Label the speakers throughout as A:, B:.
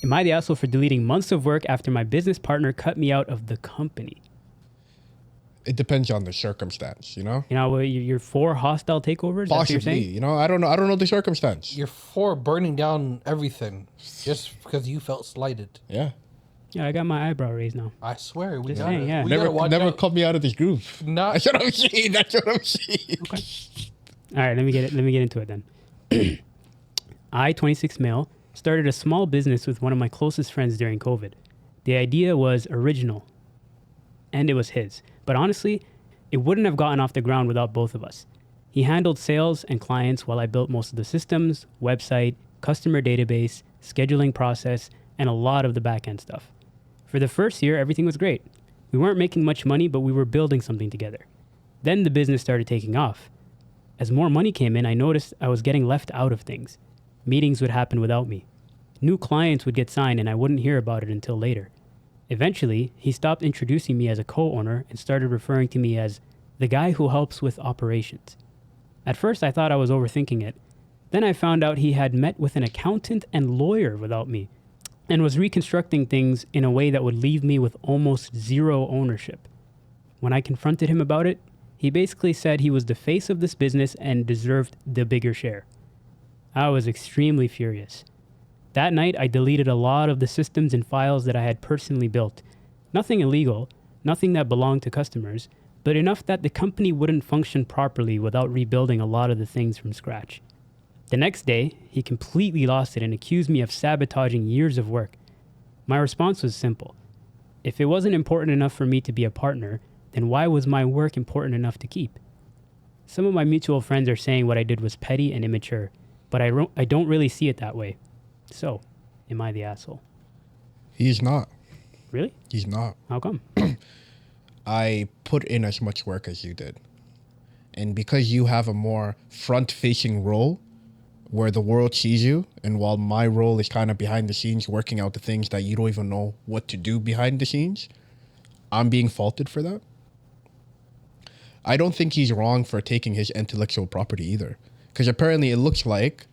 A: Am I the asshole for deleting months of work after my business partner cut me out of the company?
B: It depends on the circumstance, you know?
A: You know, you're for hostile takeovers? That's what you're
B: Possibly,
A: saying?
B: you know? I don't know the circumstance.
C: You're for burning down everything just because you felt slighted.
B: Yeah.
A: Yeah, I got my eyebrow raised now.
C: I swear, we
A: Just
C: gotta,
A: saying, yeah.
C: we gotta watch
B: Never
C: out.
B: cut me out of this groove.
C: Not-
B: That's what I'm saying. That's what I'm saying.
A: Okay. All right, let me get into it then. I, 26 male, started a small business with one of my closest friends during COVID. The idea was original, and it was his. But honestly, it wouldn't have gotten off the ground without both of us. He handled sales and clients while I built most of the systems, website, customer database, scheduling process, and a lot of the back-end stuff. For the first year, everything was great. We weren't making much money, but we were building something together. Then the business started taking off. As more money came in, I noticed I was getting left out of things. Meetings would happen without me. New clients would get signed and I wouldn't hear about it until later. Eventually, he stopped introducing me as a co-owner and started referring to me as the guy who helps with operations. At first, I thought I was overthinking it. Then I found out he had met with an accountant and lawyer without me and was reconstructing things in a way that would leave me with almost zero ownership. When I confronted him about it, he basically said he was the face of this business and deserved the bigger share. I was extremely furious. That night, I deleted a lot of the systems and files that I had personally built. Nothing illegal, nothing that belonged to customers, but enough that the company wouldn't function properly without rebuilding a lot of the things from scratch. The next day, he completely lost it and accused me of sabotaging years of work. My response was simple. If it wasn't important enough for me to be a partner, then why was my work important enough to keep? Some of my mutual friends are saying what I did was petty and immature, but I don't really see it that way. So, am I the asshole?
B: He's not.
A: Really?
B: He's not.
A: How come?
B: I put in as much work as you did. And because you have a more front-facing role where the world sees you, and while my role is kind of behind the scenes working out the things that you don't even know what to do behind the scenes, I'm being faulted for that. I don't think he's wrong for taking his intellectual property either. Because apparently it looks like,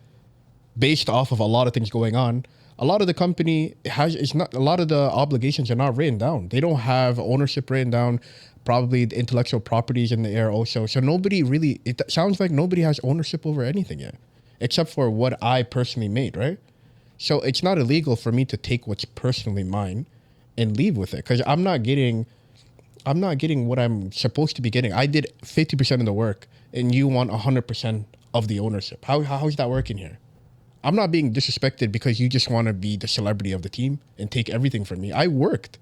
B: based off of a lot of things going on, a lot of the company a lot of the obligations are not written down. They don't have ownership written down. Probably the intellectual properties in the air also. So it sounds like nobody has ownership over anything yet, except for what I personally made, right? So it's not illegal for me to take what's personally mine and leave with it, because I'm not getting what I'm supposed to be getting. I did 50% of the work and you want 100% of the ownership. How's that working here? I'm not being disrespected because you just want to be the celebrity of the team and take everything from me. I worked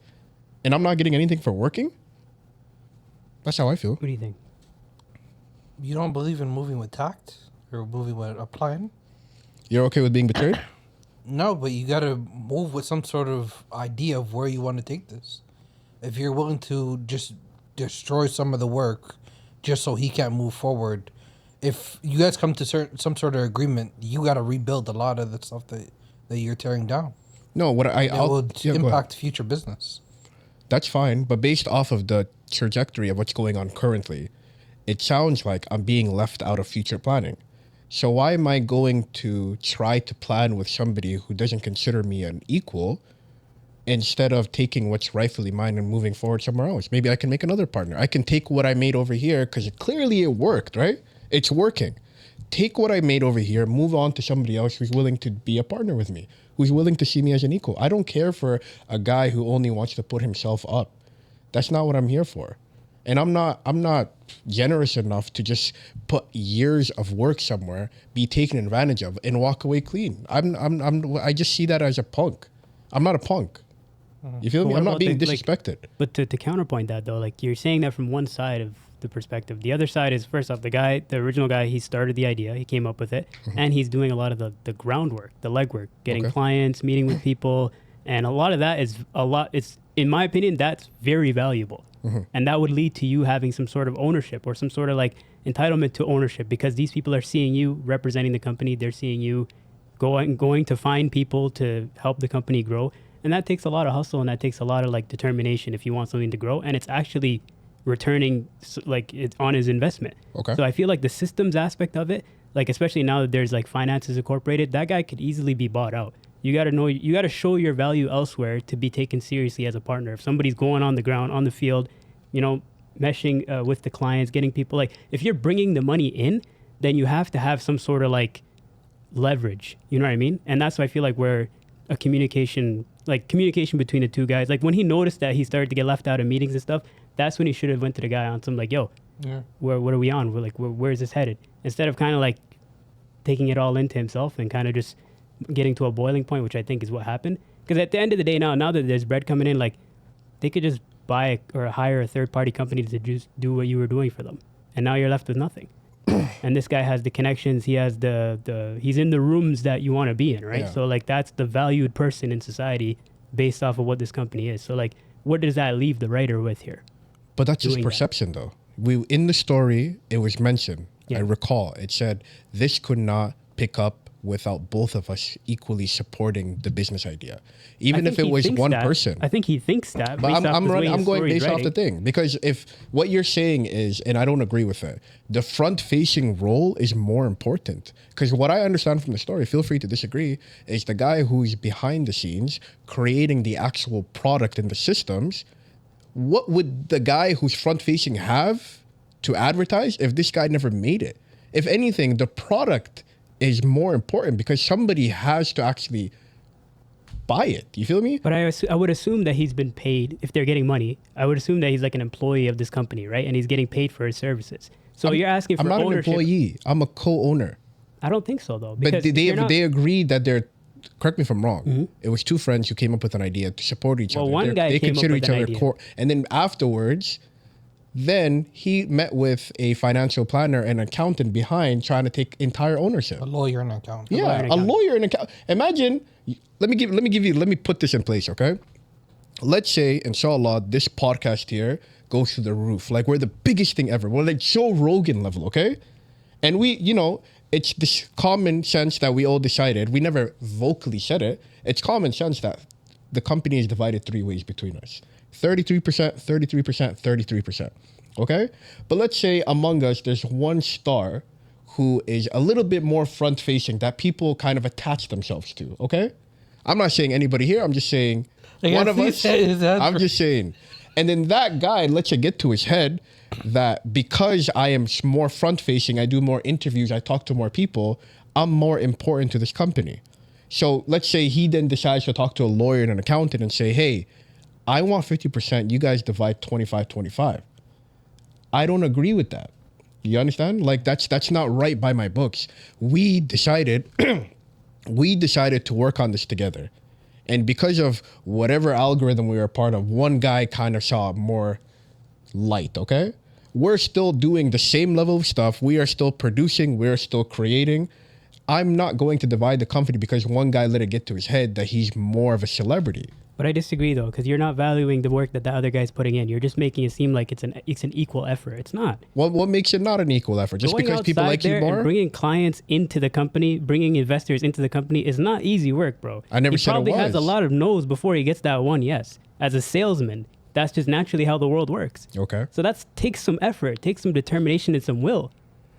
B: and I'm not getting anything for working. That's how I feel.
A: What do you think?
C: You don't believe in moving with tact or moving with a plan?
B: You're okay with being betrayed?
C: No, but you gotta move with some sort of idea of where you want to take this. If you're willing to just destroy some of the work just so he can't move forward, if you guys come to some sort of agreement, you gotta rebuild a lot of the stuff that you're tearing down.
B: No,
C: It will impact future business.
B: That's fine, but based off of the trajectory of what's going on currently, it sounds like I'm being left out of future planning. So why am I going to try to plan with somebody who doesn't consider me an equal instead of taking what's rightfully mine and moving forward somewhere else? Maybe I can make another partner. I can take what I made over here because clearly it worked, right? It's working. Take what I made over here, move on to somebody else who's willing to be a partner with me, who's willing to see me as an equal. I don't care for a guy who only wants to put himself up. That's not what I'm here for. And I'm not generous enough to just put years of work somewhere, be taken advantage of, and walk away clean. I just see that as a punk. I'm not a punk. You feel me? I'm not being disrespected.
A: But to counterpoint that though, like you're saying that from one side of the perspective. The other side is, first off, the original guy, he started the idea, he came up with it, and he's doing a lot of the groundwork, the legwork, getting clients, meeting with people, and a lot of that it's, in my opinion, that's very valuable. And that would lead to you having some sort of ownership or some sort of like entitlement to ownership, because these people are seeing you representing the company, they're seeing you going to find people to help the company grow, and that takes a lot of hustle and that takes a lot of like determination if you want something to grow, and it's actually returning like it's on his investment. So I feel like the systems aspect of it, like especially now that there's like finances incorporated, that guy could easily be bought out. You got to know, you got to show your value elsewhere to be taken seriously as a partner. If somebody's going on the ground, on the field, you know, meshing with the clients, getting people, like, if you're bringing the money in, then you have to have some sort of like leverage. You know what I mean? And that's why I feel like we're a communication between the two guys. Like when he noticed that he started to get left out of meetings and stuff, that's when he should have went to the guy on some like, yo, what are we on? We're like, where's this headed? Instead of kind of like taking it all into himself and kind of just getting to a boiling point, which I think is what happened. Because at the end of the day, now that there's bread coming in, like they could just buy or hire a third party company to just do what you were doing for them, and now you're left with nothing. And this guy has the connections. He has he's in the rooms that you want to be in, right?
B: Yeah.
A: So like that's the valued person in society based off of what this company is. So like, what does that leave the writer with here?
B: But that's just
A: Doing
B: perception, though. In the story, it was mentioned.
A: Yeah.
B: I recall it said this could not pick up without both of us equally supporting the business idea, even
A: I
B: if
A: think
B: it
A: he
B: was
A: thinks
B: one
A: that.
B: person.
A: I think he thinks that.
B: But I'm going based off the
A: thing.
B: thing, because if what you're saying is, and I don't agree with it, the front-facing role is more important. Because what I understand from the story, feel free to disagree, is the guy who's behind the scenes creating the actual product and the systems. What would the guy who's front-facing have to advertise if this guy never made it? If anything, the product is more important because somebody has to actually buy it. You feel me?
A: But I would assume that he's been paid. If they're getting money, I would assume that he's like an employee of this company, right? And he's getting paid for his services. So you're asking for
B: I'm not
A: ownership.
B: an employee. I'm a co-owner.
A: I don't think so, though.
B: But
A: Because you're not-
B: they agreed that they're. Correct me if I'm wrong. It was two friends who came up with an idea to support each
A: Well,
B: other.
A: one guy
B: they
A: came up
B: consider
A: with
B: each
A: an
B: other
A: idea.
B: core. And then afterwards, then he met with a financial planner and accountant behind, trying to take entire ownership.
C: A lawyer and accountant.
A: lawyer
B: Yeah,
A: and
B: a
A: accountant.
B: lawyer and accountant. Imagine. Let me put this in place, okay? Let's say, inshallah, this podcast here goes to the roof. Like, we're the biggest thing ever. We're like Joe Rogan level, okay? And we, it's this common sense that we all decided. We never vocally said it. It's common sense that the company is divided three ways between us. 33%, 33%, 33%. Okay? But let's say among us, there's one star who is a little bit more front-facing that people kind of attach themselves to, okay? I'm not saying anybody here. I'm just saying one of us. I'm just saying. And then that guy lets it get to his head that because I am more front-facing, I do more interviews, I talk to more people, I'm more important to this company. So let's say he then decides to talk to a lawyer and an accountant and say, hey, I want 50%, you guys divide 25-25. I don't agree with that. You understand? Like that's not right by my books. We decided to work on this together. And because of whatever algorithm we were a part of, one guy kind of saw more light, okay? We're still doing the same level of stuff. We are still producing. We're still creating. I'm not going to divide the company because one guy let it get to his head that he's more of a celebrity.
A: But I disagree, though, because you're not valuing the work that the other guy's putting in. You're just making it seem like it's an equal effort. It's not.
B: What makes it not an equal effort? Just
A: Going
B: because people
A: outside
B: like you
A: there
B: more?
A: and bringing clients into the company, bringing investors into the company is not easy work, bro.
B: I never
A: he
B: said it
A: probably has a
B: was.
A: lot of no's before he gets that one yes. As a salesman, that's just naturally how the world works.
B: Okay.
A: So that takes some effort, takes some determination and some will.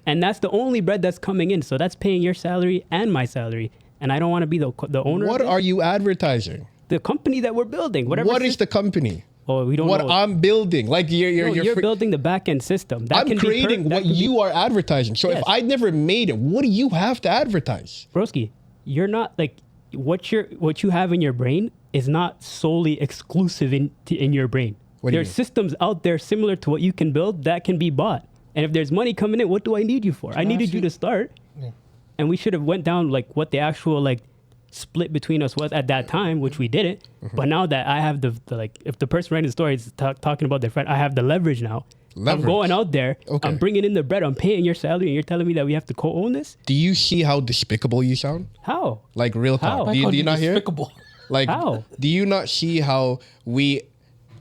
A: And that's the only bread that's coming in. So that's paying your salary and my salary. And I don't want to be the owner.
B: What
A: of this.
B: are you advertising?
A: The company that we're building? Whatever.
B: What is the company?
A: Oh, we don't
B: What
A: know.
B: I'm building. Like
A: You're building the back end system. That
B: I'm
A: can be
B: creating what you are advertising. So if
A: Yes.
B: I never made it, what do you have to advertise?
A: Broski, you're not like what you have in your brain is not solely exclusive in your brain.
B: What do you
A: There's
B: mean?
A: systems out there similar to what you can build that can be bought. And if there's money coming in, what do I need you for? I needed you to start.
C: Yeah.
A: And we should have went down like what the actual like split between us was at that time, which we didn't. But now that I have the like, if the person writing the story is talking about their friend, I have the leverage now.
B: Leverage.
A: I'm going out there.
B: Okay.
A: I'm bringing in the bread. I'm paying your salary, and you're telling me that we have to co-own this?
B: Do you see how despicable you sound?
A: How?
B: Like real
A: How?
B: talk. Do you not hear?
C: Despicable.
B: Like,
A: How?
B: do you not see how we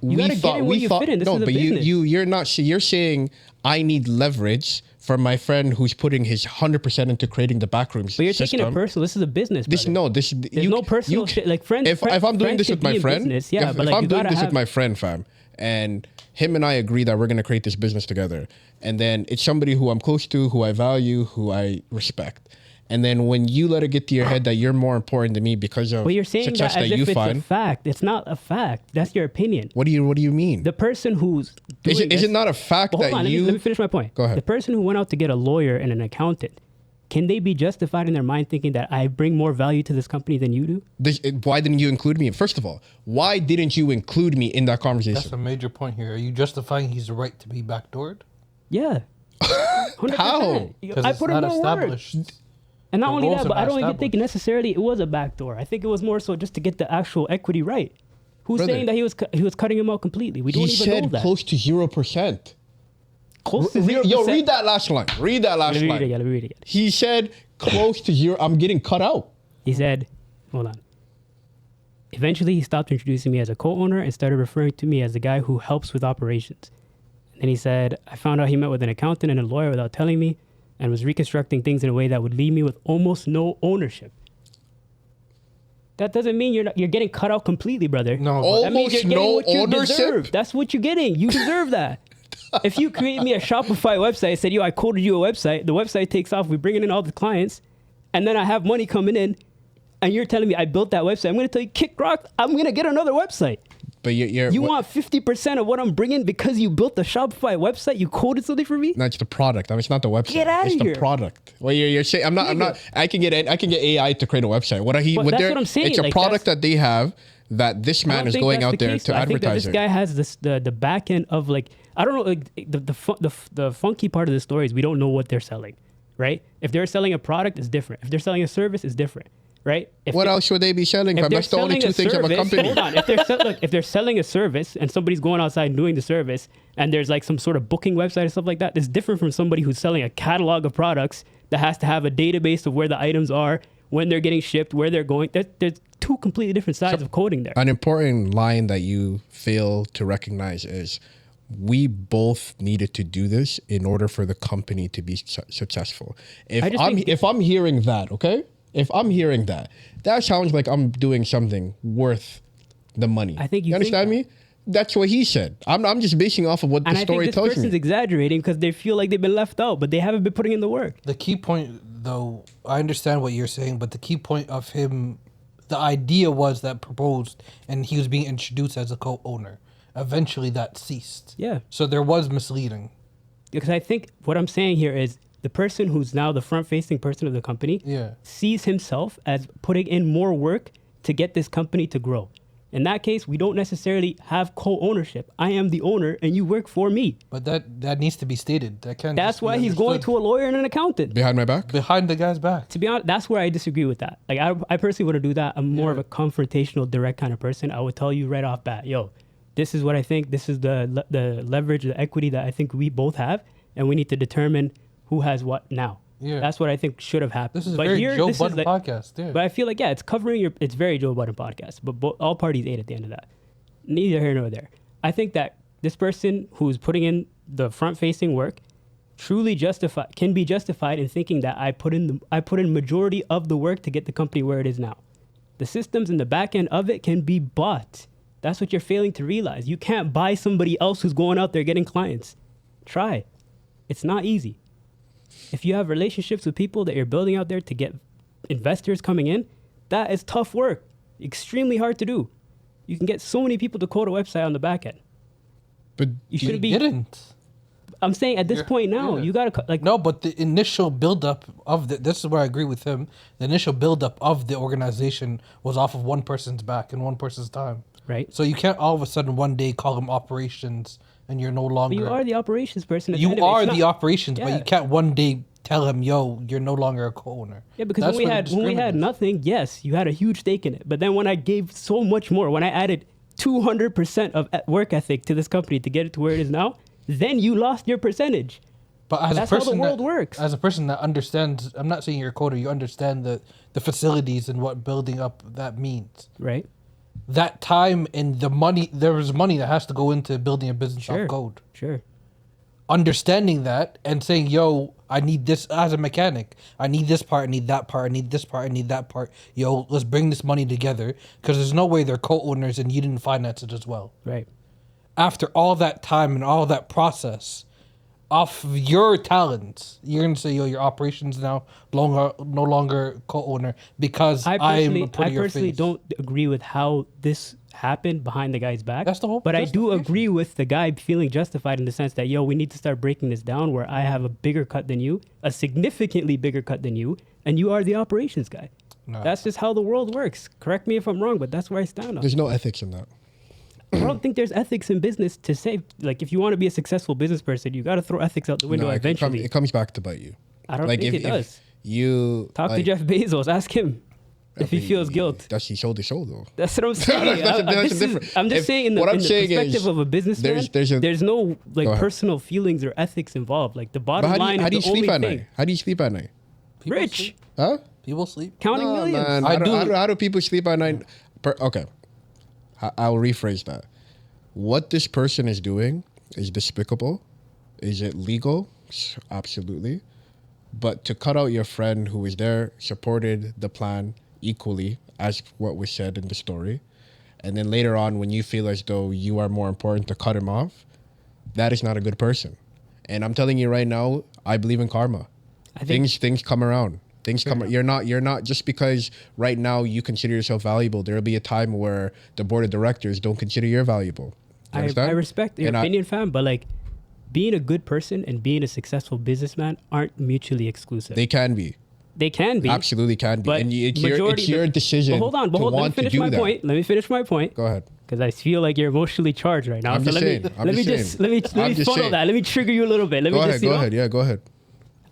A: gotta get in where you fit in. This
B: no,
A: is a
B: but
A: business.
B: you're not. You're saying I need leverage from my friend who's putting his 100% into creating the backrooms.
A: But you're taking it personal. This is a business. brother.
B: There's
A: no personal shit. Like friends.
B: If I'm doing this with my friend,
A: yeah,
B: if,
A: but
B: if
A: like
B: I'm
A: you
B: doing
A: gotta
B: this
A: have.
B: with my friend, fam, and him and I agree that we're gonna create this business together, and then it's somebody who I'm close to, who I value, who I respect, And then when you let it get to your head that you're more important than me because of
A: Well, you're saying
B: success
A: that as
B: you
A: if it's
B: find.
A: a fact. It's not a fact. That's your opinion.
B: What do you mean?
A: The person who's
B: Is
A: doing
B: it not a fact
A: Well,
B: that
A: hold on,
B: you...
A: let me finish my point.
B: Go ahead.
A: The person who went out to get a lawyer and an accountant, can they be justified in their mind thinking that I bring more value to this company than you do?
B: Why didn't you include me? First of all, why didn't you include me in that
C: That's
B: conversation?
C: a major point here. Are you justifying his right to be backdoored?
A: Yeah. 100%.
B: How?
C: Because
A: I
C: it's
A: put in
C: not
A: more work.
C: established.
A: And not
C: The
A: only
C: roles
A: that,
C: are
A: but I
C: not
A: don't even think
C: established.
A: necessarily it was a backdoor. I think it was more so just to get the actual equity right. Who's
B: Brother,
A: saying that he was cutting him out completely? We
B: He
A: don't even know
B: said
A: that.
B: close to 0%.
A: Close to 0%.
B: Yo, read that last line. Read that last
A: Let me read
B: line.
A: it again. Let me read it again.
B: He said close to 0. I'm getting cut out.
A: He said, hold on. Eventually, he stopped introducing me as a co-owner and started referring to me as the guy who helps with operations. And he said, I found out he met with an accountant and a lawyer without telling me and was reconstructing things in a way that would leave me with almost no ownership. That doesn't mean you're getting cut out completely, brother.
C: No,
B: Oh,
C: but
A: That means you're
B: Almost
A: getting
B: no
A: what you
B: ownership?
A: deserve. That's what you're getting. You deserve that. If you create me a Shopify website, said, yo, I coded you a website, the website takes off, we bring in all the clients, and then I have money coming in, and you're telling me I built that website, I'm going to tell you, kick rock, I'm going to get another website.
B: But
A: You want 50% of what I'm bringing because you built the Shopify website? You coded something for me?
B: No, it's the product. I mean, it's not the website.
A: Get outta
B: it's
A: here.
B: the product. Well, you're saying I'm not. I can get AI to create a website.
A: But that's what I'm saying,
B: It's a
A: like,
B: product
A: that's-
B: that they have that this
A: I
B: man
A: don't
B: is
A: think
B: going
A: that's
B: out
A: the
B: there
A: case,
B: to
A: though. I think that
B: advertise
A: this
B: it.
A: guy has the back end of, like, I don't know, like, the funky part of the story is we don't know what they're selling, right? If they're selling a product, it's different. If they're selling a service, it's different, right?
B: What else would they be selling?
A: If
B: Fam?
A: they're
B: That's the only
A: selling
B: two things of a
A: service-
B: company.
A: Hold on. If they're selling a service and somebody's going outside and doing the service and there's like some sort of booking website or stuff like that, it's different from somebody who's selling a catalog of products that has to have a database of where the items are, when they're getting shipped, where they're going. There's two completely different sides of coding there.
B: An important line that you fail to recognize is we both needed to do this in order for the company to be successful.
A: I just think-
B: If I'm hearing that, okay? If I'm hearing that, that sounds like I'm doing something worth the money.
A: I think you think
B: understand me? That's what he said. I'm just basing off of what the
A: And I think
B: story
A: this
B: tells
A: person's
B: me.
A: exaggerating because they feel like they've been left out, but they haven't been putting in the work.
C: the key point, though, I understand what you're saying, but the key point of him, the idea was that proposed, and he was being introduced as a co-owner. Eventually, that ceased.
A: Yeah.
C: So there was misleading.
A: Because I think what I'm saying here is the person who's now the front-facing person of the company
C: Yeah.
A: sees himself as putting in more work to get this company to grow. In that case, we don't necessarily have co-ownership. I am the owner and you work for me.
C: But that needs to be stated. That can't.
A: That's
C: just be
A: why he's going
C: understood
A: to a lawyer and an accountant.
B: Behind my back?
C: behind the guy's back.
A: To be honest, that's where I disagree with that. Like, I personally wouldn't do that. I'm more of a confrontational, direct kind of person. I would tell you right off bat, yo, this is what I think. This is the leverage, the equity that I think we both have, and we need to determine who has what now.
C: Yeah.
A: That's what I think should have happened.
C: This is
A: But
C: very
A: here,
C: Joe
A: this is
C: Budden
A: like-
C: podcast. Yeah.
A: But I feel like, yeah, it's covering your. It's very Joe Budden podcast, but all parties ate at the end of that. Neither here nor there. I think that this person who's putting in the front-facing work truly can be justified in thinking that I put in majority of the work to get the company where it is now. The systems and the back end of it can be bought. That's what you're failing to realize. You can't buy somebody else who's going out there getting clients. Try. It's not easy. If you have relationships with people that you're building out there to get investors coming in, that is tough work. Extremely hard to do. You can get so many people to code a website on the back end.
B: But
A: You shouldn't be.
C: didn't.
A: I'm saying at this
C: You're-
A: point now,
C: yeah.
A: you gotta like.
C: No, but the initial buildup of this is where I agree with him. The initial buildup of the organization was off of one person's back and one person's time.
A: Right.
C: So you can't all of a sudden one day call them operations and you're no longer.
A: But you are the operations person. At the
C: You
A: end of it.
C: are
A: It's
C: the
A: not-
C: operations, but
A: Yeah.
C: you can't one day tell him, "Yo, you're no longer a co-owner."
A: Yeah, because
C: That's
A: when we
C: where
A: had
C: the disagreement is.
A: nothing, yes, you had a huge stake in it. But then when I gave so much more, when I added 200% of work ethic to this company to get it to where it is now, then you lost your percentage.
C: But as
A: That's
C: a
A: how the
C: person
A: world
C: that,
A: works.
C: As a person that understands, I'm not saying you're a coder. You understand the facilities and what building up that means.
A: Right.
C: That time and the money, there is money that has to go into building a business
A: Sure.
C: off code.
A: Sure.
C: Understanding that and saying, "Yo, I need this as a mechanic. I need this part. I need that part. I need this part. I need that part. Yo, let's bring this money together because there's no way they're co-owners and you didn't finance it as well."
A: Right.
C: After all that time and all that process, off your talents. You're gonna say, yo, your operations now no longer co-owner because
A: I
C: I'm
A: personally don't agree with how this happened behind the guy's back.
C: That's the whole
A: But I do
C: justification.
A: agree with the guy feeling justified in the sense that, yo, we need to start breaking this down where I have a bigger cut than you, a significantly bigger cut than you, and you are the operations guy.
C: No.
A: That's just how the world works. Correct me if I'm wrong, but that's where I stand on.
B: There's no ethics in that.
A: I don't think there's ethics in business to say, like, if you want to be a successful business person, you got to throw ethics out the window
B: No,
A: eventually.
B: it comes back to bite you.
A: I don't think it does.
B: You
A: Talk to
B: like,
A: Jeff Bezos. Ask him if he feels guilt.
B: That's he shoulder to shoulder.
A: That's what I'm saying. I'm just saying in the perspective of a businessman, there's no like personal feelings or ethics involved. Like the bottom line
B: how do you
A: is the only
B: sleep at
A: thing.
B: night? How do you sleep at night?
C: People
A: Rich,
C: sleep.
B: Huh?
C: People sleep.
A: counting
B: No,
A: millions.
B: man. How do people sleep at night? Okay, I'll rephrase that. What this person is doing is despicable. Is it legal? Absolutely. But to cut out your friend who was there, supported the plan equally as what was said in the story, and then later on when you feel as though you are more important to cut him off, that is not a good person. And I'm telling you right now, I believe in karma. Things come around. Things come. You're not just because right now you consider yourself valuable. There will be a time where the board of directors don't consider you valuable. You
A: I respect your opinion, fam, but like being a good person and being a successful businessman aren't mutually exclusive.
B: They can be.
A: They can be.
B: Absolutely can be.
A: But
B: And it's your decision.
A: But hold on. Let me finish my point. Let me finish my point.
B: Go ahead.
A: Because I feel like you're emotionally charged right now.
B: I'm
A: so
B: just saying.
A: let me funnel that. Let me trigger you a little bit.
B: Go ahead. Yeah, go ahead.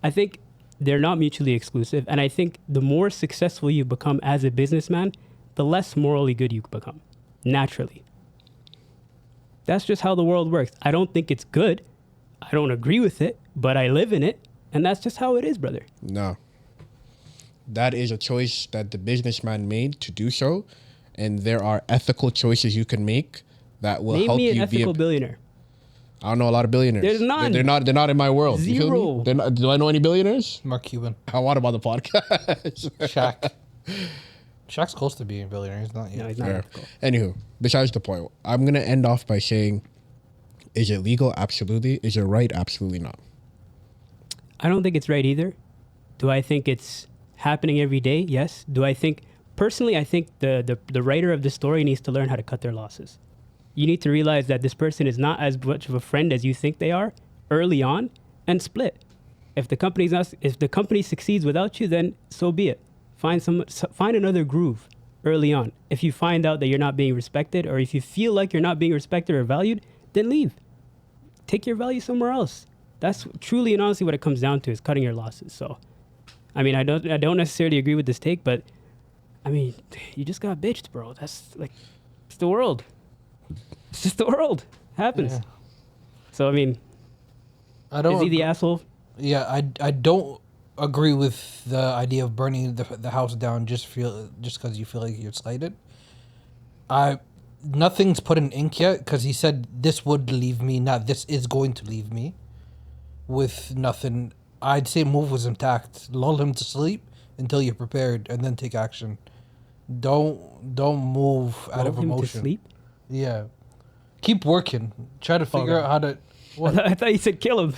A: I think they're not mutually exclusive. And I think the more successful you become as a businessman, the less morally good you become, naturally. That's just how the world works. I don't think it's good. I don't agree with it, but I live in it. And that's just how it is, brother.
B: No. That is a choice that the businessman made to do so. And there are ethical choices you can make that will help you be
A: Name me an ethical billionaire.
B: I don't know a lot of billionaires.
A: There's none.
B: They're not in my world.
A: Zero.
B: You feel me? They're not, do I know any billionaires?
C: Mark Cuban.
B: I want him on the podcast.
C: Shaq. Shaq's close to being a billionaire. He's not yet.
A: No, he's not ethical.
B: Anywho, besides the point, I'm going to end off by saying, is it legal? Absolutely. Is it right? Absolutely not.
A: I don't think it's right either. Do I think it's happening every day? Yes. Do I think, personally, I think the writer of the story needs to learn how to cut their losses. You need to realize that this person is not as much of a friend as you think they are early on, and split. If the company succeeds without you, then so be it. Find another groove early on. If you find out that you're not being respected, or if you feel like you're not being respected or valued, then leave. Take your value somewhere else. That's truly and honestly what it comes down to, is cutting your losses. So, I mean, I don't necessarily agree with this take, but I mean, you just got bitched, bro. That's like, it's the world. It's just the world. It happens.
C: Yeah.
A: So I mean, is he the asshole?
C: Yeah, I don't agree with the idea of burning the house down just because you feel like you're slighted. Nothing's put in ink yet because he said this would leave me, not this is going to leave me with nothing. I'd say move was intact. Lull him to sleep until you're prepared, and then take action. Don't move out of
A: Lull him
C: emotion.
A: to sleep?
C: Yeah, keep working. Try to figure out how to. What?
A: I thought you said kill him.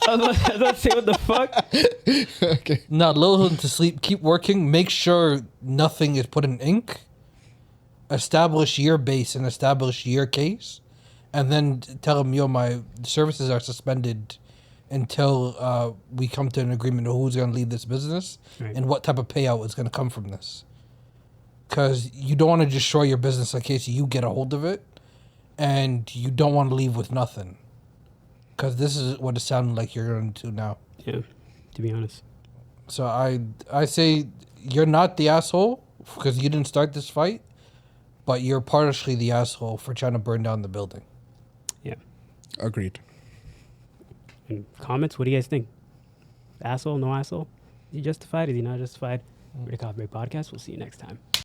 A: I was about to say, what the fuck?
B: Okay.
C: No, lull him to sleep. Keep working. Make sure nothing is put in ink. Establish your base and establish your case, and then tell him, yo, my services are suspended until we come to an agreement of who's going to lead this business and what type of payout is going to come from this. Because you don't want to destroy your business in case you get a hold of it, and you don't want to leave with nothing. Because this is what it sounded like you're going to do now.
A: Yeah, to be honest.
C: So I say you're not the asshole because you didn't start this fight, but you're partially the asshole for trying to burn down the building.
A: Yeah.
B: Agreed.
A: And comments, what do you guys think? Asshole, no asshole? Is he justified? Is he not justified? We're the Copyright Podcast. We'll see you next time.